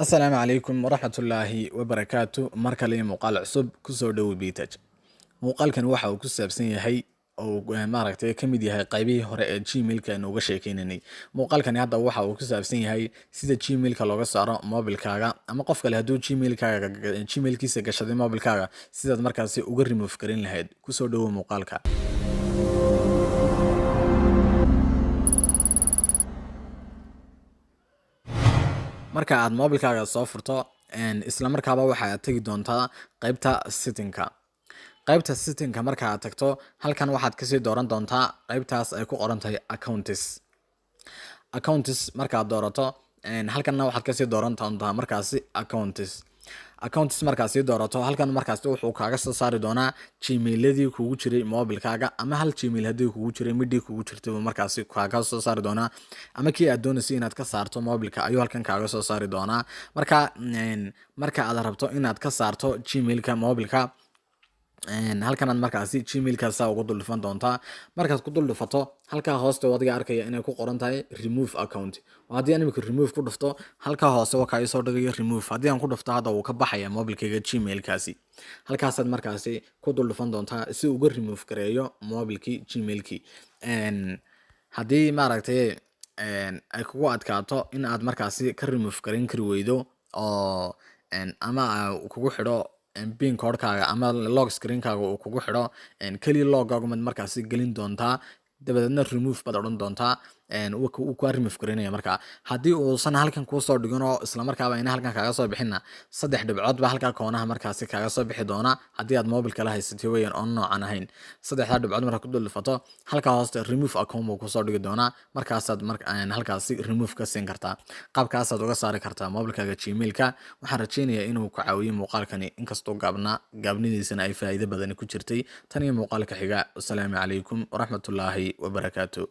Asalaamu calaykum waraxmatullaahi wabarakaatu. Mar kale iyo muuqaal cusub kusoo dhowo Bitaj. Muuqaalkan waxa uu ku saabsan yahay oo maaragtay ka mid yahay qaybihii hore ee Gmail-ka aan uga sheekeynay. Muuqaalkani hadda waxa uu ku saabsan yahay sida Gmail-ka looga saaro mobilkaaga ama qof kale hadduu Gmail-kiisa gashaday mobilkaaga sidaad markaasi uga remove garin lahayd. Kusoo dhowo muuqaalka. Marka aad mobilkaaga soo furto isla markaaba waxa aad tagi doontaa qaybta setting-ka marka aad tagto halkan waxaad kasii dooran doontaa qaybtaas ay ku qoran tahay accounts marka aad doorato halkanna waxaad kasii dooran doontaa markaasi accounts markaad sii doorato halkan markaasi wuxuu kaaga soo saari doonaa gmailadii kugu jiray mobilkaaga ama hal gmail haddii kugu jiray midii kugu jirtay markaasi kaaga soo saari doonaa ama kii aad doonaysay inaad ka saarto mobilka ayuu halkan kaaga soo saari doonaa marka aad rabto inaad ka saarto gmailka mobilka halkan aad markaasi gmailkaasa ugu dul dhufan doontaa. Markaad ku dul dhufato halkaa hooste wadiga arkaya inay ku qoran tahay remove account. Haddii aan imika remove ku dhufto halkaa hoose waa kaa soo dhigaya remove. Haddii aan ku dhufto hadda wuu ka baxaya mobilkayga gmailkaasi. Halkaasaad markaasi ku dul dhufan doontaa si uu uga remove gareeyo mobilkii gmailkii. Haddii maaragtay ay kugu adkaato in aad markaasi ka remove garin kari weydo oo ama kugu xidho pin code-kaaga ama lock screen-kaaga uu kugu xidho kaliya logaagu mid markaasi gelin doontaa dabadeedna remove baad odhan doontaa uu ka remove gareynaya. Marka haddii uusan halkan kuu soo dhigin oo isla markaaba ayna halkan kaaga soo bixinna 3 dhibcood baa halkaa koonaha markaasi kaaga soo bixi doona haddii aad mobilka la haysatay weeyaan oo noocan ahayn 3 dhibcood marka ku dul dhufato halkaa hooste remove account buu kusoo dhigi doonaa markaasaad halkaasi remove ka siin kartaa. Qaabkaasaad uga saari kartaa mobilkaaga gmailka. Waxaan rajeynayaa inuu ku caawiyo muuqaalkani inkastoo gaabnidiisana ay faa'iido badan ku jirtay. Tan iyo muuqaalka xiga. Assalaamu calaykum waraxmatullaahi wabarakaatu.